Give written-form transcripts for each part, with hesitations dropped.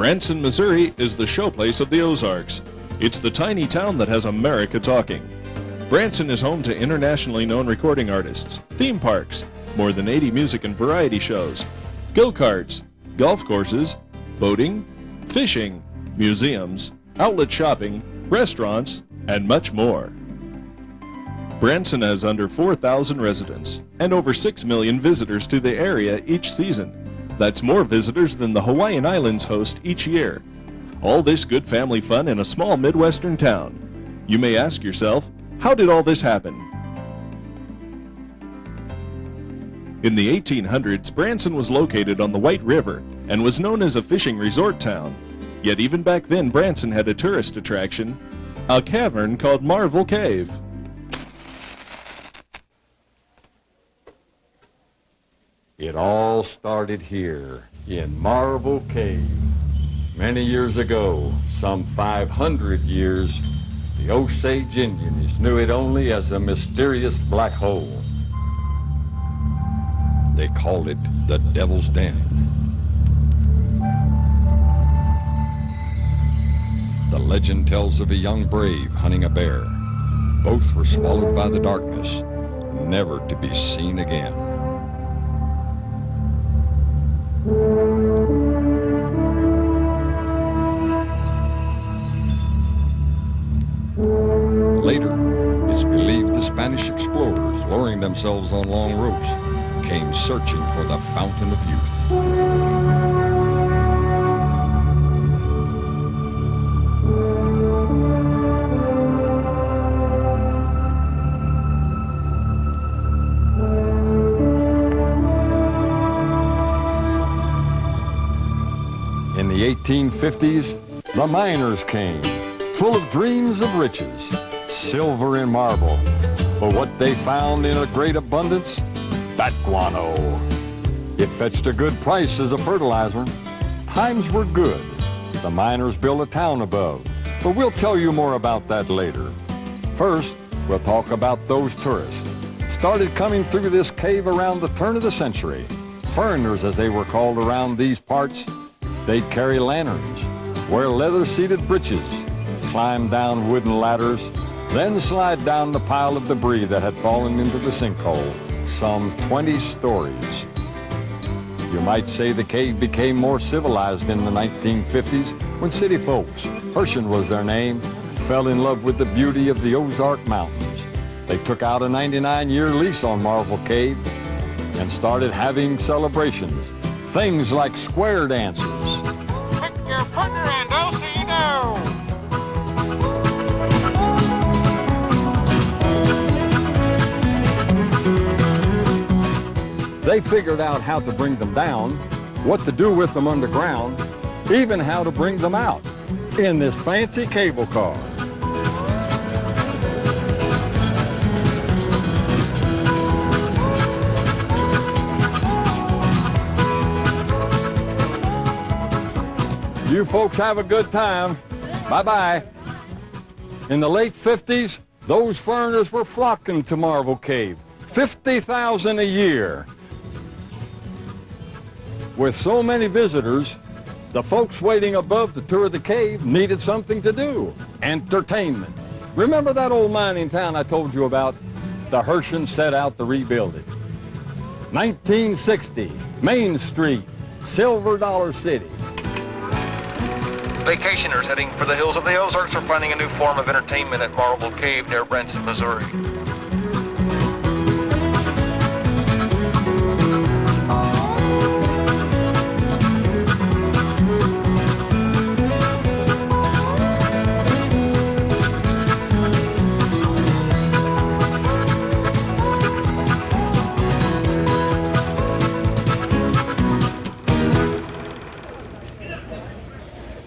Branson, Missouri is the showplace of the Ozarks. It's the tiny town that has America talking. Branson is home to internationally known recording artists, theme parks, more than 80 music and variety shows, go-karts, golf courses, boating, fishing, museums, outlet shopping, restaurants, and much more. Branson has under 4,000 residents and over 6 million visitors to the area each season. That's more visitors than the Hawaiian Islands host each year. All this good family fun in a small Midwestern town. You may ask yourself, how did all this happen? In the 1800s, Branson was located on the White River and was known as a fishing resort town. Yet even back then, Branson had a tourist attraction, a cavern called Marvel Cave. It all started here in Marble Cave. Many years ago, some 500 years, the Osage Indians knew it only as a mysterious black hole. They called it the Devil's Den. The legend tells of a young brave hunting a bear. Both were swallowed by the darkness, never to be seen again. Later, it's believed the Spanish explorers, lowering themselves on long ropes, came searching for the Fountain of Youth. In the 1850s, the miners came, full of dreams of riches, silver and marble. But what they found in a great abundance? Bat guano. It fetched a good price as a fertilizer. Times were good. The miners built a town above, but we'll tell you more about that later. First, we'll talk about those tourists. Started coming through this cave around the turn of the century. Foreigners, as they were called around these parts. They'd carry lanterns, wear leather-seated breeches, climb down wooden ladders, then slide down the pile of debris that had fallen into the sinkhole, some 20 stories. You might say the cave became more civilized in the 1950s when city folks, Herschel was their name, fell in love with the beauty of the Ozark Mountains. They took out a 99-year lease on Marvel Cave and started having celebrations, things like square dances. Pick your partner and I'll see you now. They figured out how to bring them down, what to do with them underground, even how to bring them out in this fancy cable car. You folks have a good time. Bye-bye. In the late 50s, those foreigners were flocking to Marvel Cave. 50,000 a year. With so many visitors, the folks waiting above to tour the cave needed something to do. Entertainment. Remember that old mining town I told you about? The Herschel set out to rebuild it. 1960, Main Street, Silver Dollar City. Vacationers heading for the hills of the Ozarks are finding a new form of entertainment at Marble Cave near Branson, Missouri.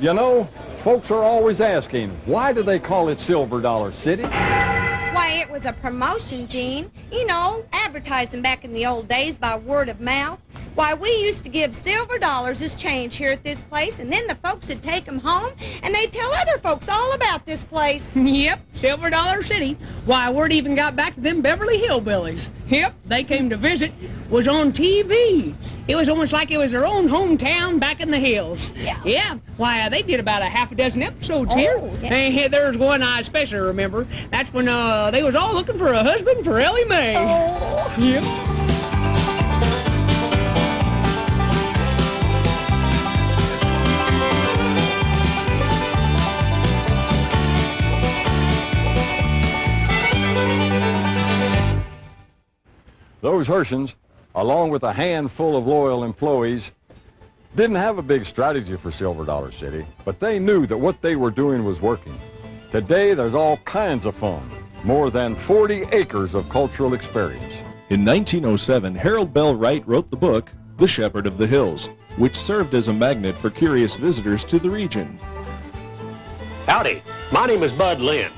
You know, folks are always asking, why do they call it Silver Dollar City? Why, it was a promotion, Gene. You know, advertising back in the old days by word of mouth. Why, we used to give silver dollars as change here at this place, and then the folks would take them home, and they'd tell other folks all about this place. Yep, Silver Dollar City. Why, word even got back to them Beverly Hillbillies. Yep, they came to visit, was on TV. It was almost like it was their own hometown back in the hills. Yeah. Yeah. Why, they did about a half a dozen episodes here. Yeah. And there's one I especially remember. That's when they was all looking for a husband for Ellie Mae. Oh. Yep. Those Hershans, along with a handful of loyal employees, didn't have a big strategy for Silver Dollar City, but they knew that what they were doing was working. Today, there's all kinds of fun, more than 40 acres of cultural experience. In 1907, Harold Bell Wright wrote the book, The Shepherd of the Hills, which served as a magnet for curious visitors to the region. Howdy, my name is Bud Lynn.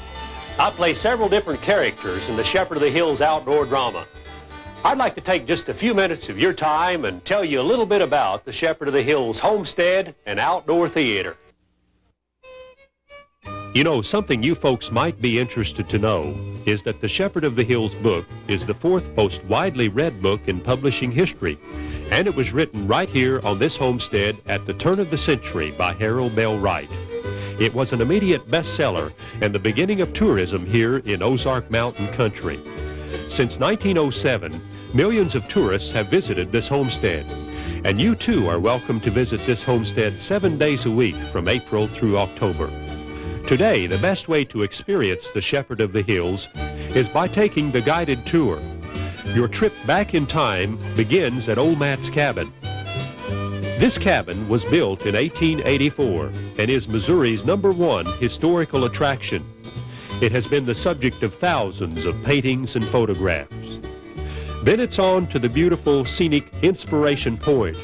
I play several different characters in the Shepherd of the Hills outdoor drama. I'd like to take just a few minutes of your time and tell you a little bit about the Shepherd of the Hills homestead and outdoor theater. You know, something you folks might be interested to know is that the Shepherd of the Hills book is the fourth most widely read book in publishing history, and it was written right here on this homestead at the turn of the century by Harold Bell Wright. It was an immediate bestseller and the beginning of tourism here in Ozark Mountain Country. Since 1907, millions of tourists have visited this homestead, and you too are welcome to visit this homestead 7 days a week from April through October. Today, the best way to experience the Shepherd of the Hills is by taking the guided tour. Your trip back in time begins at Old Matt's cabin. This cabin was built in 1884 and is Missouri's #1 historical attraction. It has been the subject of thousands of paintings and photographs. Then it's on to the beautiful scenic Inspiration Point,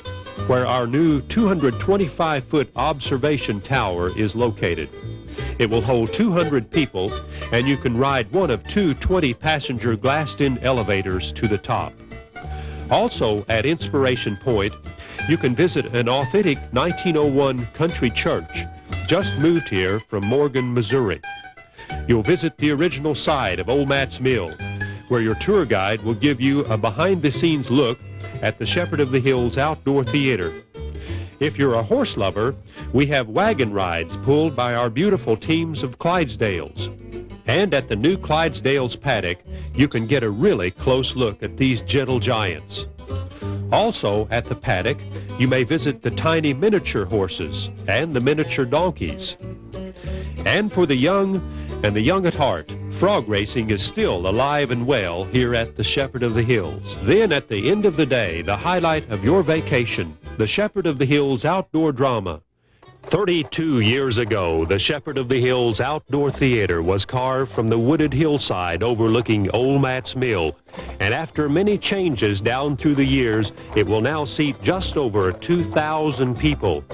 where our new 225-foot observation tower is located. It will hold 200 people, and you can ride one of two 20-passenger glassed-in elevators to the top. Also at Inspiration Point, you can visit an authentic 1901 country church, just moved here from Morgan, Missouri. You'll visit the original site of Old Matt's Mill, where your tour guide will give you a behind-the-scenes look at the Shepherd of the Hills Outdoor Theater. If you're a horse lover, we have wagon rides pulled by our beautiful teams of Clydesdales. And at the new Clydesdales paddock, you can get a really close look at these gentle giants. Also at the paddock, you may visit the tiny miniature horses and the miniature donkeys. And for the young and the young at heart, frog racing is still alive and well here at the Shepherd of the Hills. Then at the end of the day, the highlight of your vacation, the Shepherd of the Hills outdoor drama. 32 years ago, the Shepherd of the Hills Outdoor Theater was carved from the wooded hillside overlooking Old Matt's Mill, and after many changes down through the years, it will now seat just over 2,000 people.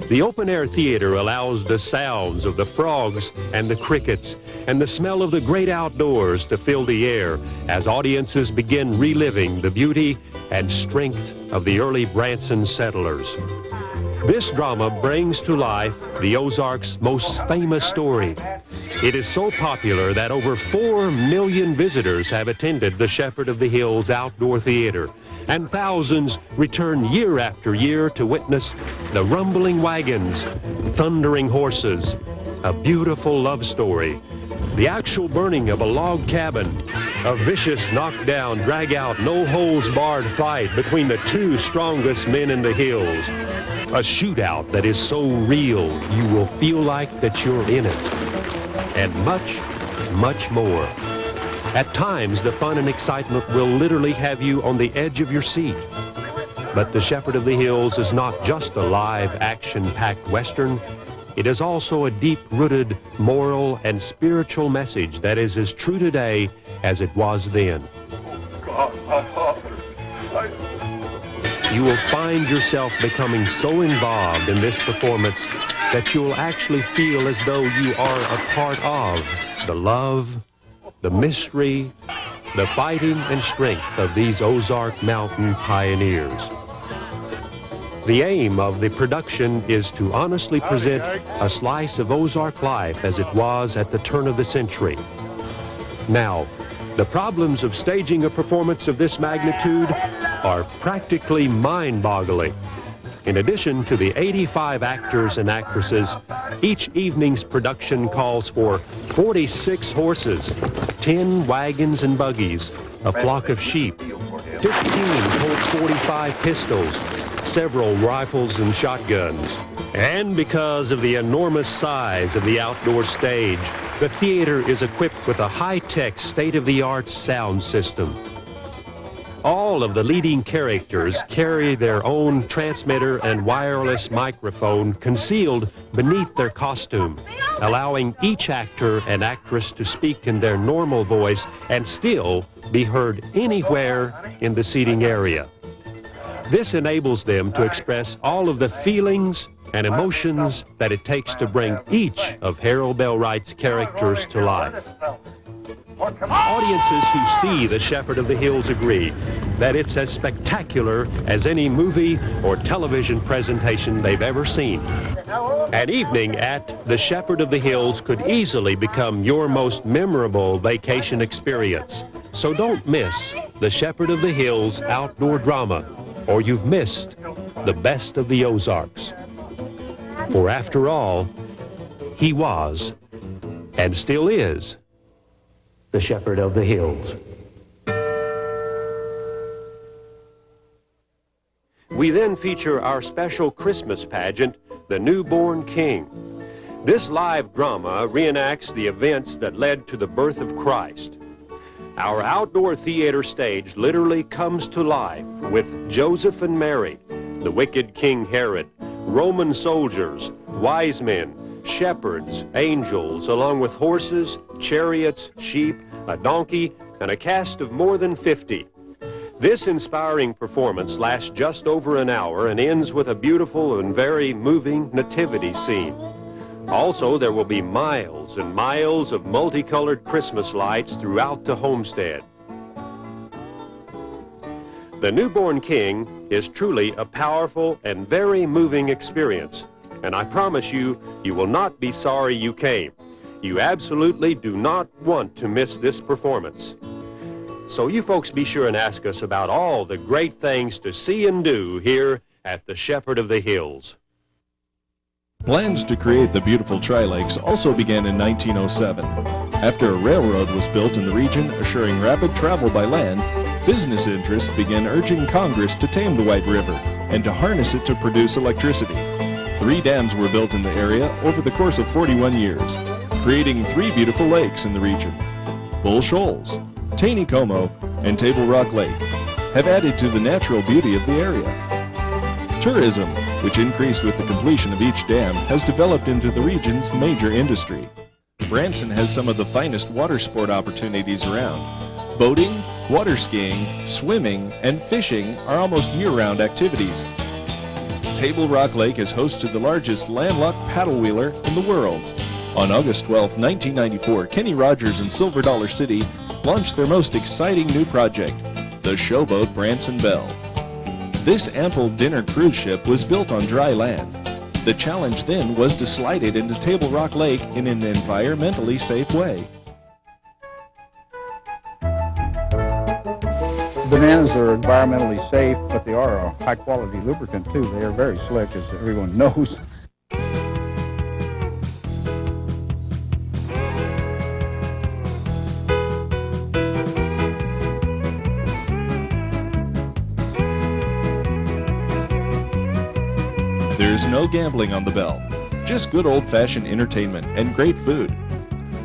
The open-air theater allows the sounds of the frogs and the crickets and the smell of the great outdoors to fill the air as audiences begin reliving the beauty and strength of the early Branson settlers. This drama brings to life the Ozark's most famous story. It is so popular that over 4 million visitors have attended the Shepherd of the Hills Outdoor Theater, and thousands return year after year to witness the rumbling wagons, thundering horses, a beautiful love story, the actual burning of a log cabin, a vicious knockdown, drag-out, no-holds-barred fight between the two strongest men in the hills, a shootout that is so real you will feel like that you're in it, and much, much more. At times, the fun and excitement will literally have you on the edge of your seat. But the Shepherd of the Hills is not just a live, action-packed Western. It is also a deep-rooted moral and spiritual message that is as true today as it was then. You will find yourself becoming so involved in this performance that you'll actually feel as though you are a part of the love, the mystery, the fighting and strength of these Ozark Mountain pioneers. The aim of the production is to honestly present a slice of Ozark life as it was at the turn of the century. Now, the problems of staging a performance of this magnitude are practically mind-boggling. In addition to the 85 actors and actresses, each evening's production calls for 46 horses, 10 wagons and buggies, a flock of sheep, 15 Colt 45 pistols, several rifles and shotguns. And because of the enormous size of the outdoor stage, the theater is equipped with a high-tech, state-of-the-art sound system. All of the leading characters carry their own transmitter and wireless microphone concealed beneath their costume, allowing each actor and actress to speak in their normal voice and still be heard anywhere in the seating area. This enables them to express all of the feelings and emotions that it takes to bring each of Harold Bell Wright's characters to life. Audiences who see The Shepherd of the Hills agree that it's as spectacular as any movie or television presentation they've ever seen. An evening at The Shepherd of the Hills could easily become your most memorable vacation experience. So don't miss The Shepherd of the Hills outdoor drama, or you've missed the best of the Ozarks. For after all, he was, and still is, the Shepherd of the Hills. We then feature our special Christmas pageant, The Newborn King. This live drama reenacts the events that led to the birth of Christ. Our outdoor theater stage literally comes to life with Joseph and Mary, the wicked King Herod, Roman soldiers, wise men, shepherds, angels, along with horses, chariots, sheep, a donkey, and a cast of more than 50. This inspiring performance lasts just over an hour and ends with a beautiful and very moving nativity scene. Also, there will be miles and miles of multicolored Christmas lights throughout the homestead. The Newborn King is truly a powerful and very moving experience, and I promise you, you will not be sorry you came. You absolutely do not want to miss this performance. So you folks be sure and ask us about all the great things to see and do here at the Shepherd of the Hills. Plans to create the beautiful Tri-Lakes also began in 1907. After a railroad was built in the region, assuring rapid travel by land, business interests began urging Congress to tame the White River and to harness it to produce electricity. 3 dams were built in the area over the course of 41 years, creating 3 beautiful lakes in the region. Bull Shoals, Taney Como, and Table Rock Lake have added to the natural beauty of the area. Tourism, which increased with the completion of each dam, has developed into the region's major industry. Branson has some of the finest water sport opportunities around. Boating, water skiing, swimming, and fishing are almost year-round activities. Table Rock Lake is host to the largest landlocked paddle wheeler in the world. On August 12, 1994, Kenny Rogers and Silver Dollar City launched their most exciting new project, the showboat Branson Belle. This ample dinner cruise ship was built on dry land. The challenge then was to slide it into Table Rock Lake in an environmentally safe way. Bananas are environmentally safe, but they are a high-quality lubricant, too. They are very slick, as everyone knows. There's no gambling on the Belle, just good old-fashioned entertainment and great food.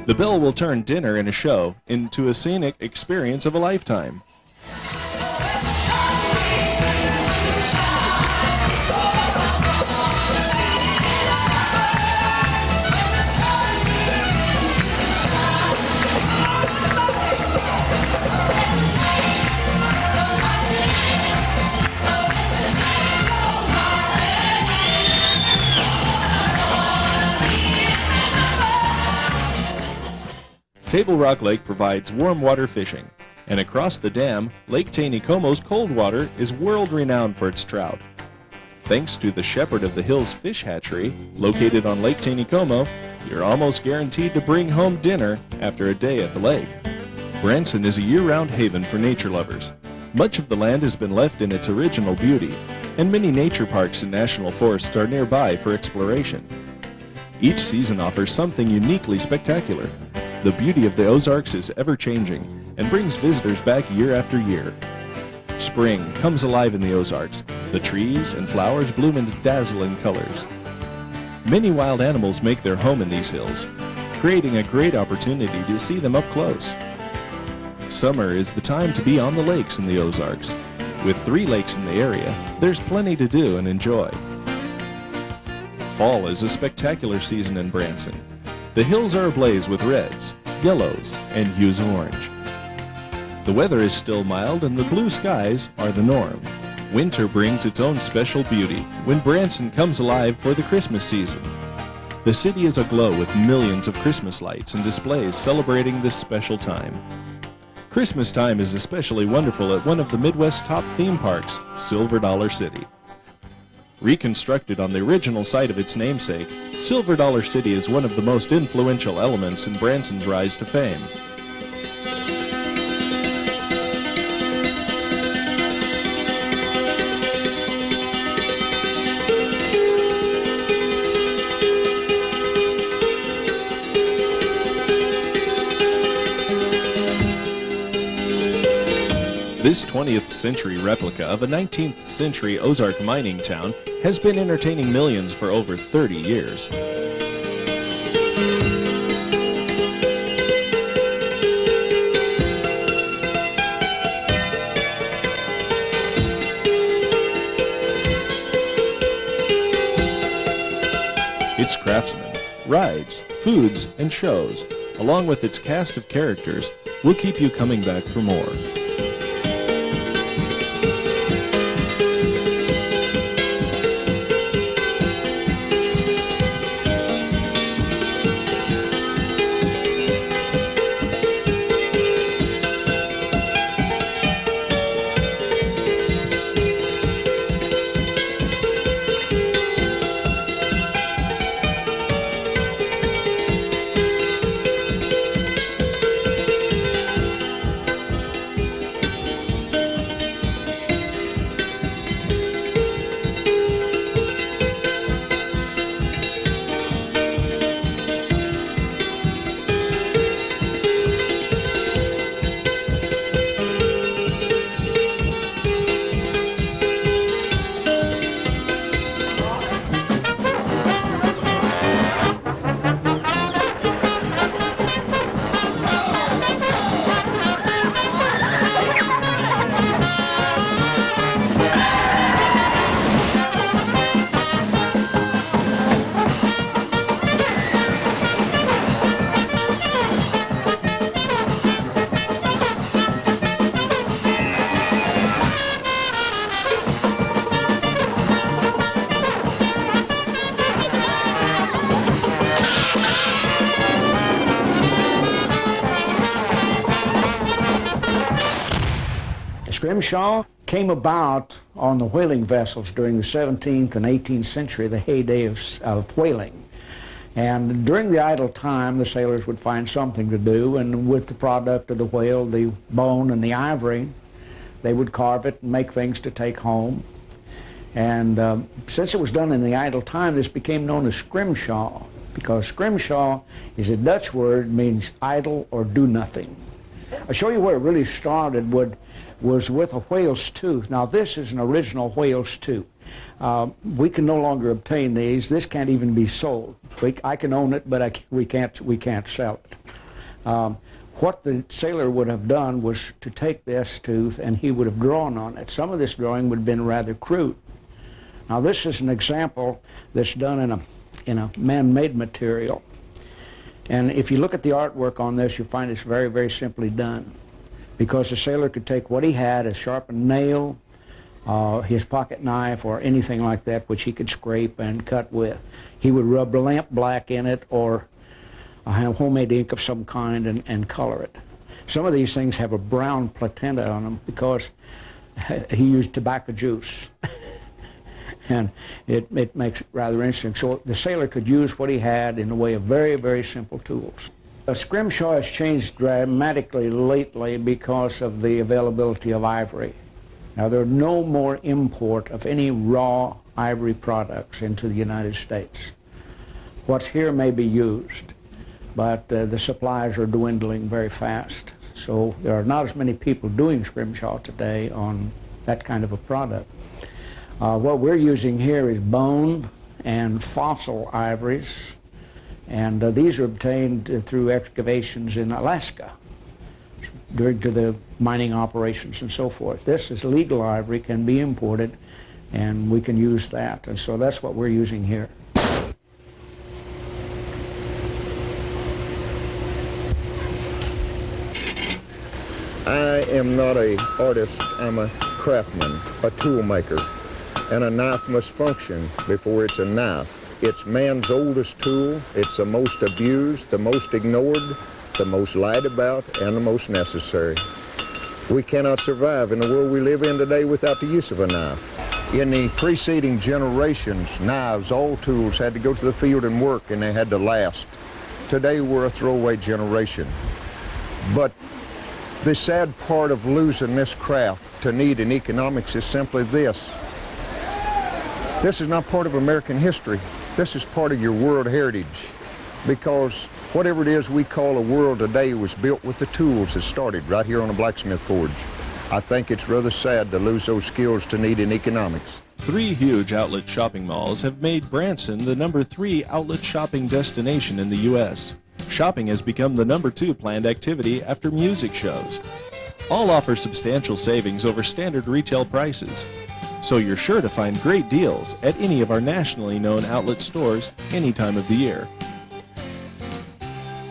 The Belle will turn dinner and a show into a scenic experience of a lifetime. Table Rock Lake provides warm water fishing, and across the dam, Lake Taney Como's cold water is world-renowned for its trout. Thanks to the Shepherd of the Hills Fish Hatchery, located on Lake Taney Como, you're almost guaranteed to bring home dinner after a day at the lake. Branson is a year-round haven for nature lovers. Much of the land has been left in its original beauty, and many nature parks and national forests are nearby for exploration. Each season offers something uniquely spectacular. The beauty of the Ozarks is ever-changing and brings visitors back year after year. Spring comes alive in the Ozarks. The trees and flowers bloom into dazzling colors. Many wild animals make their home in these hills, creating a great opportunity to see them up close. Summer is the time to be on the lakes in the Ozarks. With 3 lakes in the area, there's plenty to do and enjoy. Fall is a spectacular season in Branson. The hills are ablaze with reds, yellows, and hues of orange. The weather is still mild and the blue skies are the norm. Winter brings its own special beauty when Branson comes alive for the Christmas season. The city is aglow with millions of Christmas lights and displays celebrating this special time. Christmas time is especially wonderful at one of the Midwest's top theme parks, Silver Dollar City. Reconstructed on the original site of its namesake, Silver Dollar City is one of the most influential elements in Branson's rise to fame. This 20th century replica of a 19th century Ozark mining town has been entertaining millions for over 30 years. Its craftsmen, rides, foods, and shows, along with its cast of characters, will keep you coming back for more. Scrimshaw came about on the whaling vessels during the 17th and 18th century, the heyday of whaling. And during the idle time, the sailors would find something to do, and with the product of the whale, the bone and the ivory, they would carve it and make things to take home. And since it was done in the idle time, this became known as scrimshaw, because scrimshaw is a Dutch word, means idle or do nothing. I'll show you where it really started was with a whale's tooth. Now this is an original whale's tooth. We can no longer obtain these. This can't even be sold. I can own it, but we can't sell it. What the sailor would have done was to take this tooth and he would have drawn on it. Some of this drawing would have been rather crude. Now this is an example that's done in a man-made material. And if you look at the artwork on this, you find it's very, very simply done. Because the sailor could take what he had, a sharpened nail, his pocket knife, or anything like that, which he could scrape and cut with. He would rub lamp black in it or homemade ink of some kind and color it. Some of these things have a brown placenta on them because he used tobacco juice. And it makes it rather interesting. So the sailor could use what he had in the way of very, very simple tools. Scrimshaw has changed dramatically lately because of the availability of ivory. Now, there are no more import of any raw ivory products into the United States. What's here may be used, but the supplies are dwindling very fast. So there are not as many people doing scrimshaw today on that kind of a product. What we're using here is bone and fossil ivories, and these are obtained through excavations in Alaska due to the mining operations and so forth. This is legal ivory, can be imported, and we can use that. And so that's what we're using here. I am not an artist, I'm a craftsman, a tool maker, and a knife must function before it's a knife. It's man's oldest tool. It's the most abused, the most ignored, the most lied about, and the most necessary. We cannot survive in the world we live in today without the use of a knife. In the preceding generations, knives, all tools had to go to the field and work, and they had to last. Today we're a throwaway generation. But the sad part of losing this craft to need and economics is simply this. This is not part of American history. This is part of your world heritage, because whatever it is we call a world today was built with the tools that started right here on a blacksmith forge. I think it's rather sad to lose those skills to need in economics. 3 huge outlet shopping malls have made Branson the #3 outlet shopping destination in the U.S. Shopping has become the #2 planned activity after music shows. All offer substantial savings over standard retail prices, so you're sure to find great deals at any of our nationally known outlet stores any time of the year.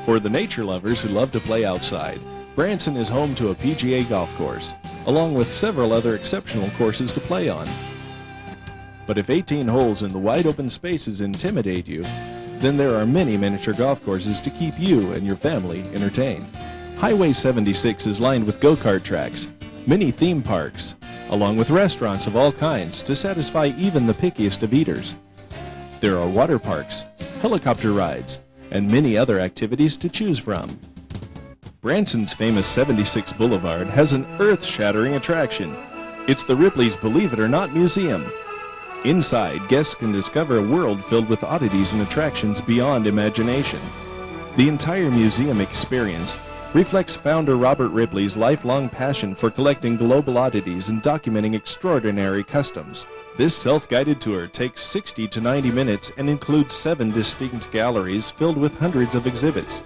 For the nature lovers who love to play outside, Branson is home to a PGA golf course, along with several other exceptional courses to play on. But if 18 holes in the wide open spaces intimidate you, then there are many miniature golf courses to keep you and your family entertained. Highway 76 is lined with go-kart tracks, many theme parks, along with restaurants of all kinds to satisfy even the pickiest of eaters. There are water parks, helicopter rides, and many other activities to choose from. Branson's famous 76 Boulevard has an earth-shattering attraction. It's the Ripley's Believe It or Not Museum. Inside, guests can discover a world filled with oddities and attractions beyond imagination. The entire museum experience reflects founder Robert Ripley's lifelong passion for collecting global oddities and documenting extraordinary customs. This self-guided tour takes 60 to 90 minutes and includes 7 distinct galleries filled with hundreds of exhibits.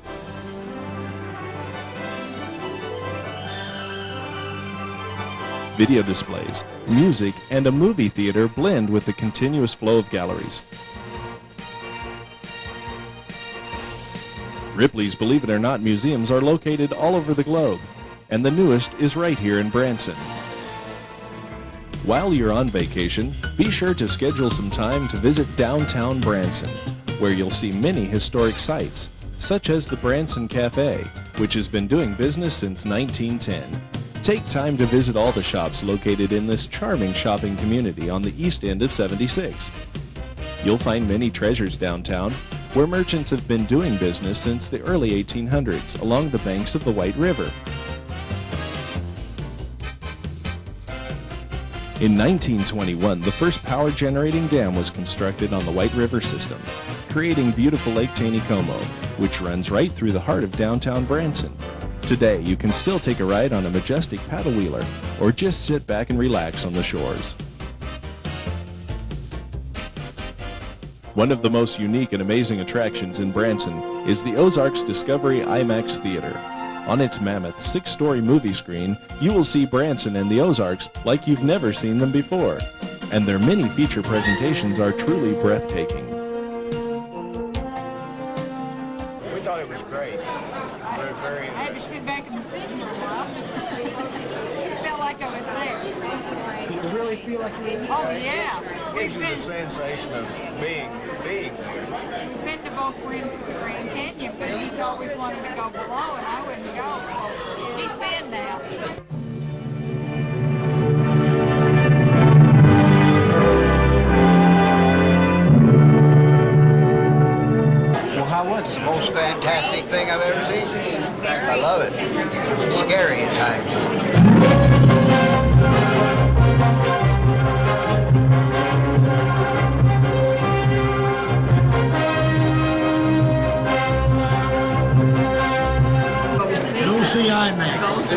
Video displays, music, and a movie theater blend with the continuous flow of galleries. Ripley's Believe It or Not museums are located all over the globe, and the newest is right here in Branson. While you're on vacation, be sure to schedule some time to visit downtown Branson, where you'll see many historic sites, such as the Branson Cafe, which has been doing business since 1910. Take time to visit all the shops located in this charming shopping community on the east end of 76. You'll find many treasures downtown, where merchants have been doing business since the early 1800s along the banks of the White River. In 1921, the first power-generating dam was constructed on the White River system, creating beautiful Lake Taneycomo, which runs right through the heart of downtown Branson. Today, you can still take a ride on a majestic paddle wheeler or just sit back and relax on the shores. One of the most unique and amazing attractions in Branson is the Ozark's Discovery IMAX Theater. On its mammoth 6-story movie screen, you will see Branson and the Ozarks like you've never seen them before, and their many feature presentations are truly breathtaking. We thought it was great. I had to sit back in the seat for a while. It felt like I was there. Did you really feel like you were there? Oh, yeah. It gives you the sensation of being there. We've been to both rims of the Grand Canyon, but he's always wanted to go below, and I wouldn't go, so he's been now. Well, how was it? Most fantastic thing I've ever seen.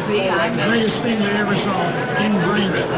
Greatest thing I ever saw in Branson.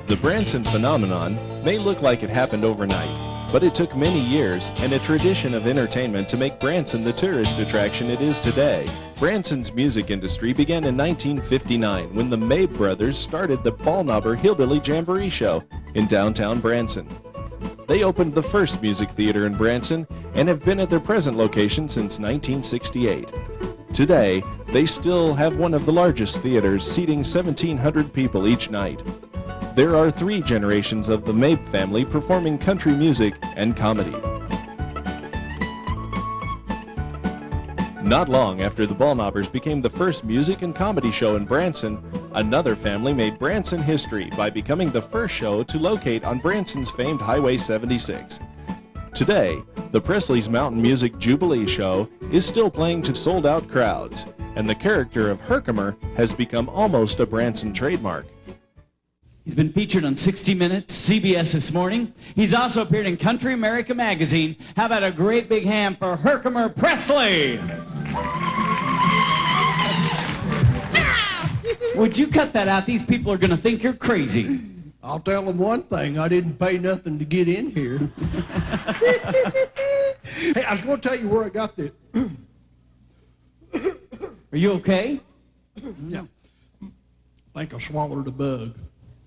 The Branson phenomenon may look like it happened overnight, but it took many years and a tradition of entertainment to make Branson the tourist attraction it is today. Branson's music industry began in 1959 when the Moe Brothers started the Baldknobber Hillbilly Jamboree Show in downtown Branson. They opened the first music theater in Branson and have been at their present location since 1968. Today, they still have one of the largest theaters, seating 1,700 people each night. There are 3 generations of the Moe family performing country music and comedy. Not long after the Baldknobbers became the first music and comedy show in Branson, another family made Branson history by becoming the first show to locate on Branson's famed Highway 76. Today, the Presley's Mountain Music Jubilee Show is still playing to sold-out crowds, and the character of Herkimer has become almost a Branson trademark. He's been featured on 60 Minutes, CBS This Morning. He's also appeared in Country America magazine. How about a great big hand for Herkimer Presley? Would you cut that out? These people are going to think you're crazy. I'll tell them one thing. I didn't pay nothing to get in here. Hey, I was going to tell you where I got this. Are you okay? Yeah. I think I swallowed a bug.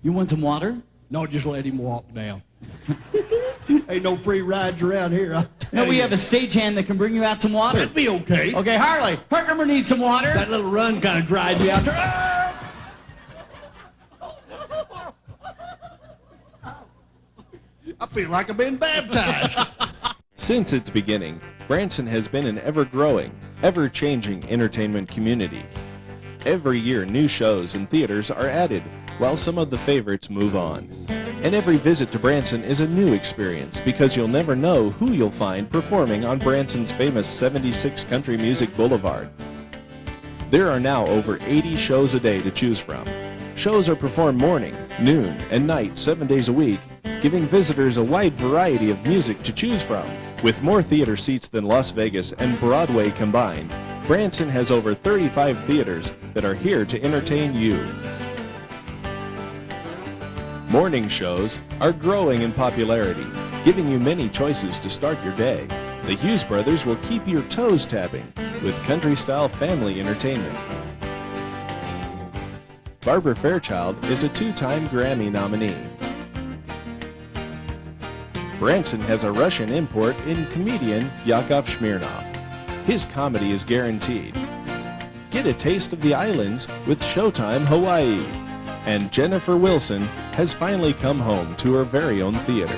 You want some water? No, just let him walk down. Ain't no free rides around here. No, we have a stagehand that can bring you out some water. That'd be okay. Okay, Harley, Herkimer needs some water. That little run kind of dried me out there. I feel like I've been baptized. Since its beginning, Branson has been an ever-growing, ever-changing entertainment community. Every year, new shows and theaters are added, while some of the favorites move on. And every visit to Branson is a new experience because you'll never know who you'll find performing on Branson's famous 76 Country Music Boulevard. There are now over 80 shows a day to choose from. Shows are performed morning, noon, and night 7 days a week, giving visitors a wide variety of music to choose from. With more theater seats than Las Vegas and Broadway combined, Branson has over 35 theaters that are here to entertain you. Morning shows are growing in popularity, giving you many choices to start your day. The Hughes Brothers will keep your toes tapping with country-style family entertainment. Barbara Fairchild is a 2-time Grammy nominee. Branson has a Russian import in comedian Yakov Smirnoff. His comedy is guaranteed. Get a taste of the islands with Showtime Hawaii. And Jennifer Wilson has finally come home to her very own theater.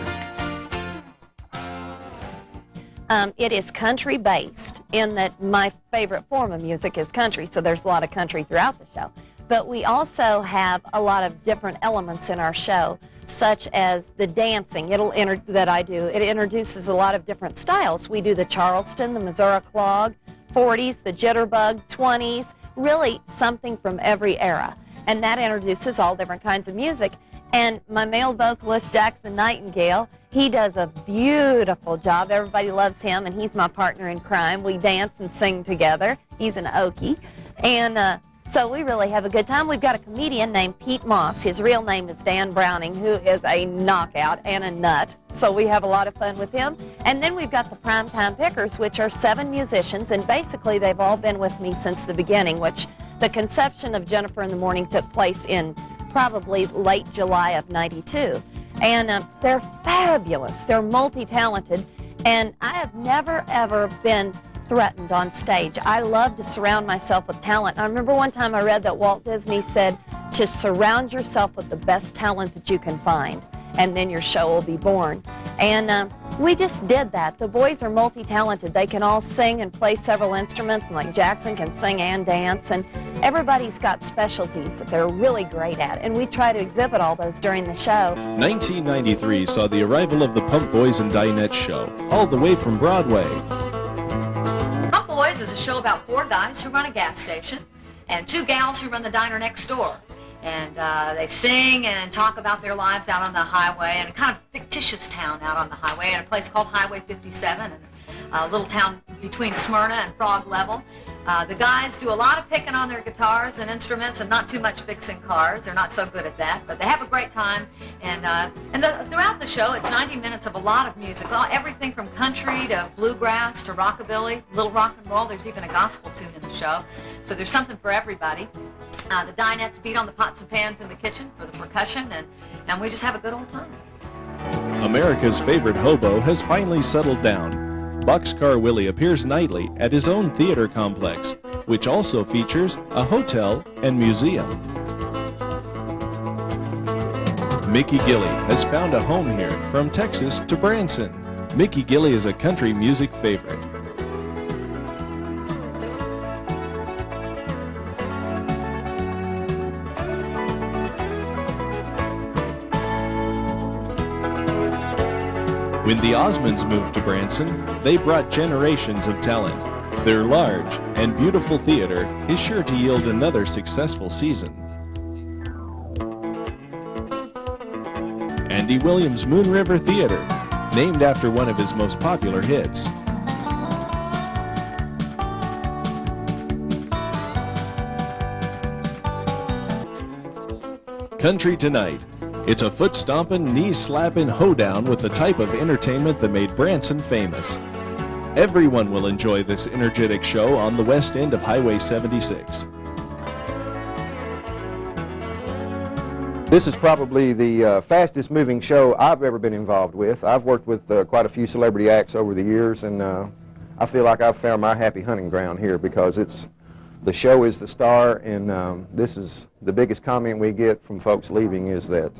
It is country-based in that my favorite form of music is country, so there's a lot of country throughout the show. But we also have a lot of different elements in our show, such as the dancing that I do. It introduces a lot of different styles. We do the Charleston, the Missouri clog, 40s, the jitterbug, 20s, really something from every era. And that introduces all different kinds of music. And my male vocalist, Jackson Nightingale, he does a beautiful job. Everybody loves him, and he's my partner in crime. We dance and sing together. He's an Okie. And so we really have a good time. We've got a comedian named Pete Moss. His real name is Dan Browning, who is a knockout and a nut. So we have a lot of fun with him. And then we've got the Primetime Pickers, which are 7 musicians, and basically they've all been with me since the beginning, which the conception of Jennifer in the Morning took place in probably late July of '92. And they're fabulous. They're multi-talented. And I have never, ever been threatened on stage. I love to surround myself with talent. I remember one time I read that Walt Disney said to surround yourself with the best talent that you can find, and then your show will be born. And We just did that. The boys are multi-talented. They can all sing and play several instruments, and like Jackson can sing and dance, and everybody's got specialties that they're really great at, and we try to exhibit all those during the show. 1993 saw the arrival of the Pump Boys and Dinettes show, all the way from Broadway. Pump Boys is a show about 4 guys who run a gas station and 2 gals who run the diner next door. And they sing and talk about their lives out on the highway in a kind of fictitious town out on the highway in a place called Highway 57, and a little town between Smyrna and Frog Level. The guys do a lot of picking on their guitars and instruments and not too much fixing cars. They're not so good at that, but they have a great time. And throughout the show, it's 90 minutes of a lot of music, everything from country to bluegrass to rockabilly, little rock and roll. There's even a gospel tune in the show. So there's something for everybody. The Dinettes beat on the pots and pans in the kitchen for the percussion, and we just have a good old time. America's favorite hobo has finally settled down. Car Willie appears nightly at his own theater complex, which also features a hotel and museum. Mickey Gilley has found a home here from Texas to Branson. Mickey Gilley is a country music favorite. When the Osmonds moved to Branson, they brought generations of talent. Their large and beautiful theater is sure to yield another successful season. Andy Williams' Moon River Theater, named after one of his most popular hits. Country Tonight. It's a foot-stomping, knee-slapping hoedown with the type of entertainment that made Branson famous. Everyone will enjoy this energetic show on the west end of Highway 76. This is probably the fastest moving show I've ever been involved with. I've worked with quite a few celebrity acts over the years, and I feel like I've found my happy hunting ground here because the show is the star, and this is the biggest comment we get from folks leaving is that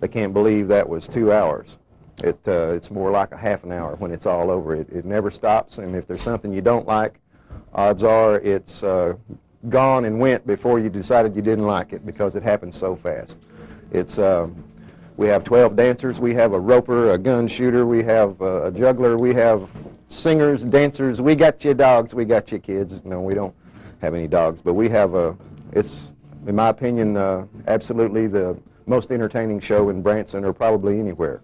they can't believe that was 2 hours. It's more like a half an hour when it's all over. It never stops, and if there's something you don't like, odds are it's gone and went before you decided you didn't like it because it happens so fast. We have 12 dancers, we have a roper, a gun shooter, we have a juggler, we have singers, dancers, we got you dogs, we got you kids. No, we don't have any dogs, but we have it's, in my opinion, absolutely the most entertaining show in Branson or probably anywhere.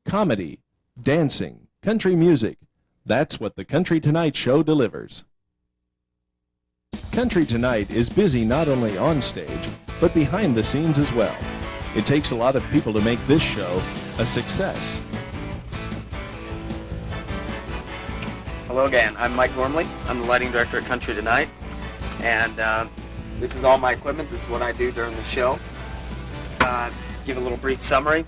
Comedy, dancing, country music. That's what the Country Tonight show delivers. Country Tonight is busy not only on stage, but behind the scenes as well. It takes a lot of people to make this show a success. Hello again, I'm Mike Gormley. I'm the lighting director at Country Tonight, and this is all my equipment. This is what I do during the show. Give a little brief summary.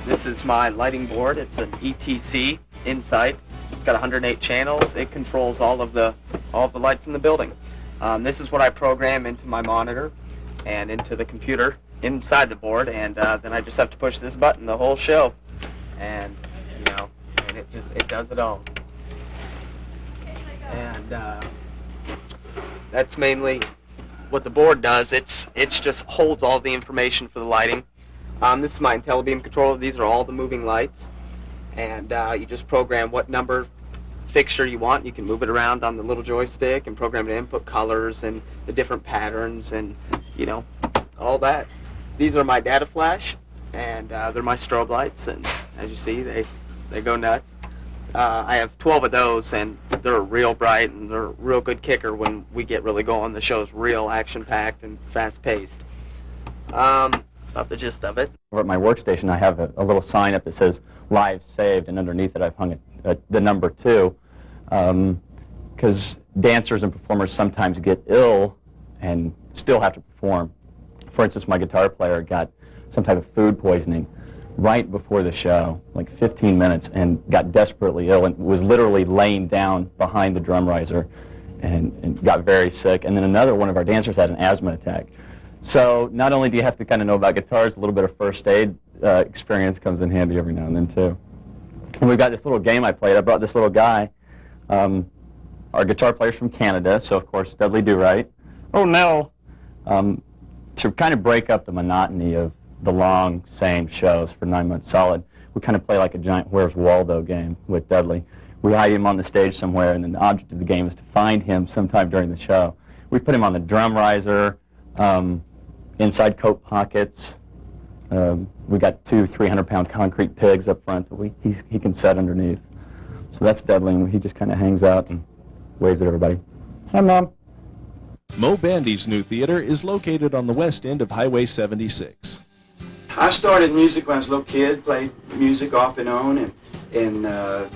This is my lighting board. It's an ETC Insight. It's got 108 channels. It controls all of the lights in the building. This is what I program into my monitor and into the computer inside the board, and then I just have to push this button the whole show, and and it does it all. And that's mainly what the board does. It just holds all the information for the lighting. This is my IntelliBeam controller. These are all the moving lights, and you just program what number fixture you want. You can move it around on the little joystick and program to input colors and the different patterns and all that. These are my data flash, and they're my strobe lights, and as you see, they go nuts. I have 12 of those, and they're real bright, and they're a real good kicker when we get really going. The show's real action-packed and fast-paced. About the gist of it. Over at my workstation, I have a little sign up that says "Live Saved," and underneath it, I've hung the number 2, because dancers and performers sometimes get ill and still have to perform. For instance, my guitar player got some type of food poisoning right before the show, like 15 minutes, and got desperately ill and was literally laying down behind the drum riser and got very sick. And then another one of our dancers had an asthma attack. So not only do you have to kind of know about guitars, a little bit of first aid experience comes in handy every now and then too. And we've got this little game I played. I brought this little guy. Our guitar player's from Canada, so of course Dudley Do-Right. Oh no! To kind of break up the monotony of the long, same shows for 9 months solid, we kind of play like a giant Where's Waldo game with Dudley. We hide him on the stage somewhere, and then the object of the game is to find him sometime during the show. We put him on the drum riser, inside coat pockets. We got 2 300-pound concrete pigs up front that he can set underneath. So that's Dudley, and he just kind of hangs out and waves at everybody. Hi, Mom. Moe Bandy's new theater is located on the west end of Highway 76. I started music when I was a little kid, played music off and on, and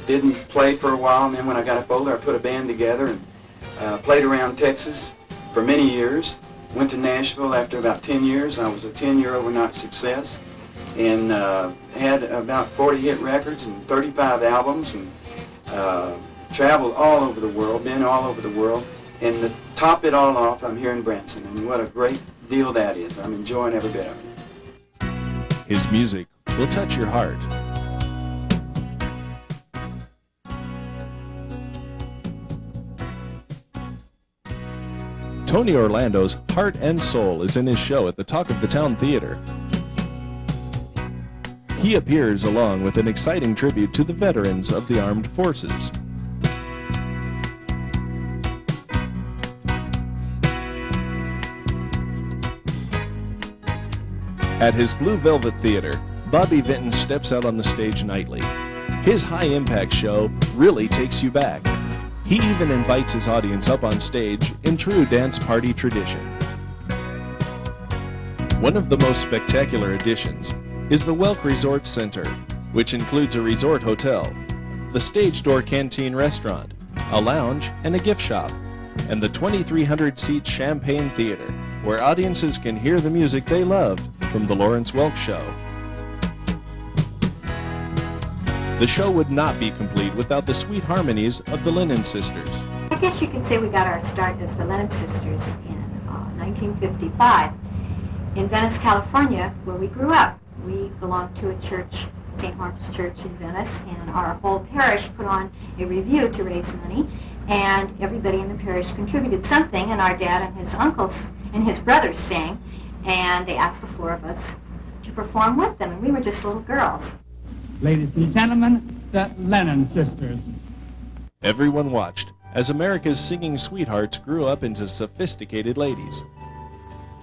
didn't play for a while, and then when I got up older, I put a band together and played around Texas for many years. Went to Nashville after about 10 years. I was a 10-year overnight success, and had about 40 hit records and 35 albums, and traveled all over the world, been all over the world. And to top it all off, I'm here in Branson, and what a great deal that is. I'm enjoying every bit of it. His music will touch your heart. Tony Orlando's Heart and Soul is in his show at the Talk of the Town Theater. He appears along with an exciting tribute to the veterans of the armed forces. At his Blue Velvet Theater, Bobby Vinton steps out on the stage nightly. His high-impact show really takes you back. He even invites his audience up on stage in true dance party tradition. One of the most spectacular additions is the Welk Resort Center, which includes a resort hotel, the Stage Door Canteen restaurant, a lounge, and a gift shop, and the 2,300-seat Champagne Theater, where audiences can hear the music they love from the Lawrence Welk Show. The show would not be complete without the sweet harmonies of the Lennon Sisters. I guess you could say we got our start as the Lennon Sisters in 1955 in Venice, California, where we grew up. We belonged to a church, St. Mark's Church in Venice, and our whole parish put on a review to raise money, and everybody in the parish contributed something, and our dad and his uncles and his brothers sang, and they asked the 4 of us to perform with them, and we were just little girls. Ladies and gentlemen, the Lennon Sisters. Everyone watched as America's singing sweethearts grew up into sophisticated ladies.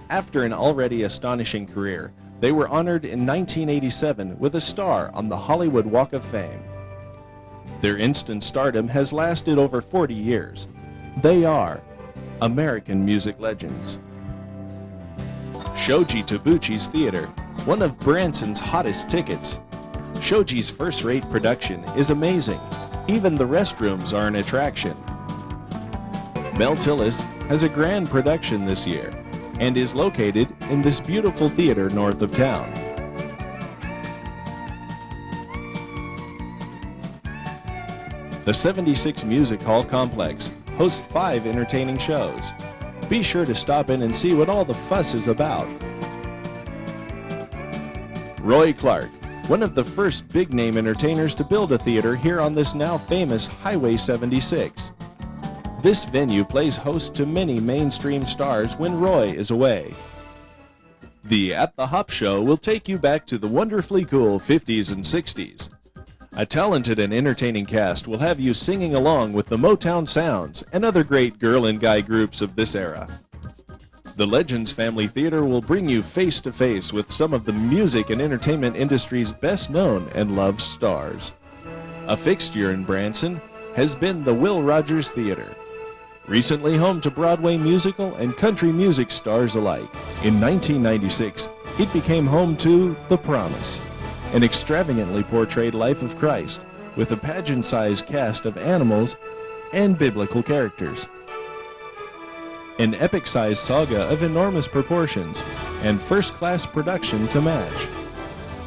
After an already astonishing career, they were honored in 1987 with a star on the Hollywood Walk of Fame. Their instant stardom has lasted over 40 years. They are American music legends. Shoji Tabuchi's Theater, one of Branson's hottest tickets. Shoji's first-rate production is amazing. Even the restrooms are an attraction. Mel Tillis has a grand production this year and is located in this beautiful theater north of town. The 76 Music Hall Complex hosts 5 entertaining shows. Be sure to stop in and see what all the fuss is about. Roy Clark, one of the first big-name entertainers to build a theater here on this now famous Highway 76. This venue plays host to many mainstream stars when Roy is away. The At the Hop Show will take you back to the wonderfully cool 50s and 60s. A talented and entertaining cast will have you singing along with the Motown Sounds and other great girl and guy groups of this era. The Legends Family Theater will bring you face-to-face with some of the music and entertainment industry's best-known and loved stars. A fixture in Branson has been the Will Rogers Theater. Recently home to Broadway musical and country music stars alike. In 1996, it became home to The Promise, an extravagantly portrayed life of Christ with a pageant-sized cast of animals and biblical characters. An epic-sized saga of enormous proportions and first-class production to match.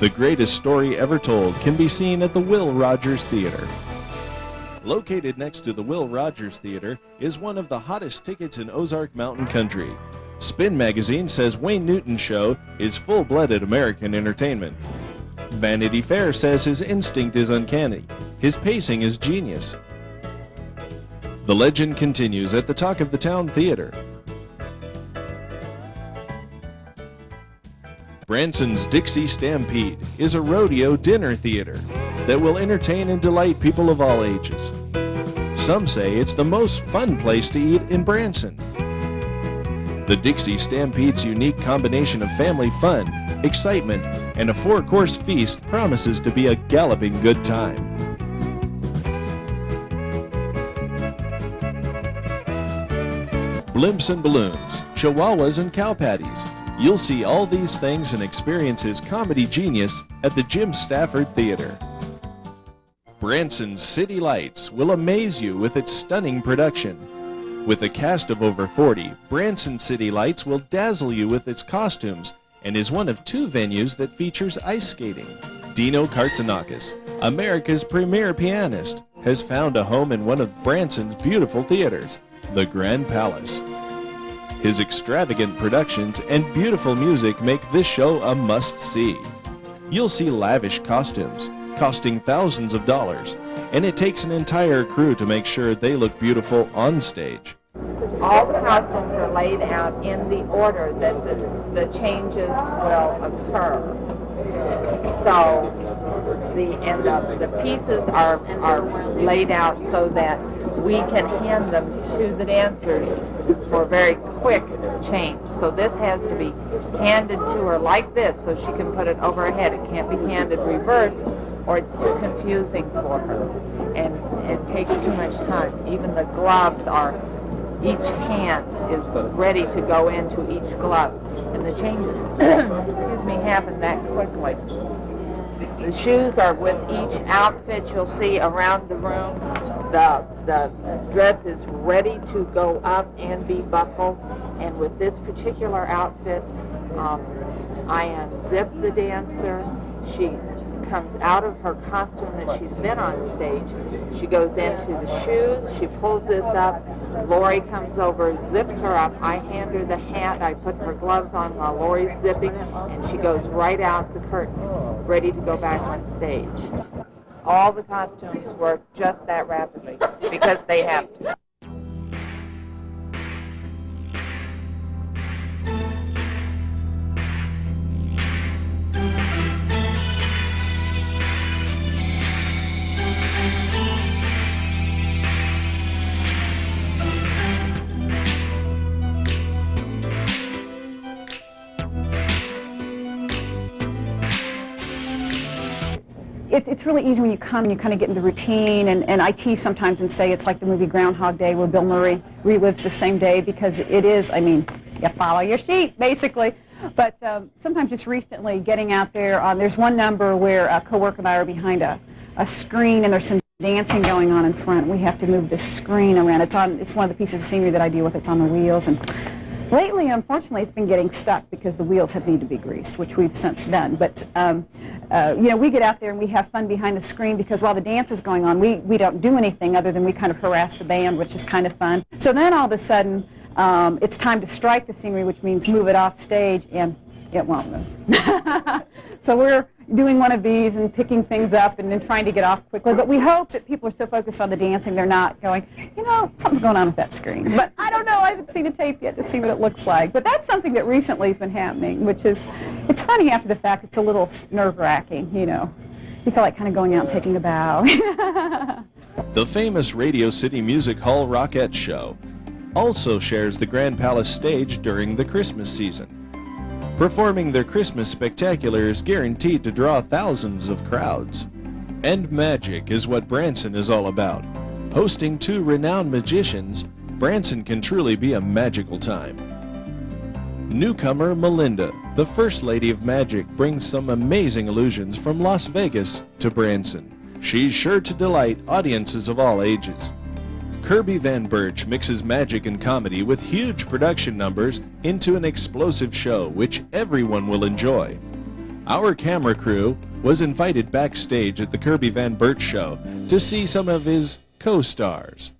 The greatest story ever told can be seen at the Will Rogers Theater. Located next to the Will Rogers Theater is one of the hottest tickets in Ozark Mountain Country. Spin Magazine says Wayne Newton's show is full-blooded American entertainment. Vanity Fair says his instinct is uncanny. His pacing is genius. The legend continues at the Talk of the Town Theater. Branson's Dixie Stampede is a rodeo dinner theater that will entertain and delight people of all ages. Some say it's the most fun place to eat in Branson. The Dixie Stampede's unique combination of family fun, excitement, and a 4-course feast promises to be a galloping good time. Blimps and balloons, chihuahuas and cow patties. You'll see all these things and experience his comedy genius at the Jim Stafford Theater. Branson's City Lights will amaze you with its stunning production. With a cast of over 40, Branson City Lights will dazzle you with its costumes and is one of 2 venues that features ice skating. Dino Katsanakis, America's premier pianist, has found a home in one of Branson's beautiful theaters, the Grand Palace. His extravagant productions and beautiful music make this show a must-see. You'll see lavish costumes, costing thousands of dollars, and it takes an entire crew to make sure they look beautiful on stage. All the costumes are laid out in the order that the changes will occur. So the pieces are laid out so that we can hand them to the dancers for a very quick change. So this has to be handed to her like this so she can put it over her head. It can't be handed reverse or it's too confusing for her and takes too much time. Even the gloves are, each hand is ready to go into each glove. And the changes, excuse me, happen that quickly. The shoes are with each outfit you'll see around the room. The dress is ready to go up and be buckled. And with this particular outfit, I unzip the dancer. She comes out of her costume that she's been on stage. She goes into the shoes. She pulls this up. Lori comes over, zips her up. I hand her the hat. I put her gloves on while Lori's zipping, and she goes right out the curtain, ready to go back on stage. All the costumes work just that rapidly because they have to. It's really easy when you come and you kind of get in the routine, and I tease sometimes and say it's like the movie Groundhog Day where Bill Murray relives the same day, because it is, I mean, you follow your sheet, basically. But sometimes just recently getting out there, there's one number where a co-worker and I are behind a screen and there's some dancing going on in front. We have to move the screen around. It's one of the pieces of scenery that I deal with. It's on the wheels, and lately, unfortunately, it's been getting stuck because the wheels have needed to be greased, which we've since done. But, you know, we get out there and we have fun behind the screen because while the dance is going on, we don't do anything other than we kind of harass the band, which is kind of fun. So then all of a sudden, it's time to strike the scenery, which means move it off stage, and it won't move. So we're doing one of these and picking things up and then trying to get off quickly. But we hope that people are so focused on the dancing, they're not going, you know, something's going on with that screen. But I don't know. I haven't seen a tape yet to see what it looks like. But that's something that recently has been happening, which is, it's funny after the fact. It's a little nerve-wracking, you know. You feel like kind of going out and taking a bow. The famous Radio City Music Hall Rockette Show also shares the Grand Palace stage during the Christmas season. Performing their Christmas spectacular is guaranteed to draw thousands of crowds. And magic is what Branson is all about. Hosting 2 renowned magicians, Branson can truly be a magical time. Newcomer Melinda, the First Lady of Magic, brings some amazing illusions from Las Vegas to Branson. She's sure to delight audiences of all ages. Kirby Van Birch mixes magic and comedy with huge production numbers into an explosive show which everyone will enjoy. Our camera crew was invited backstage at the Kirby Van Birch show to see some of his co-stars.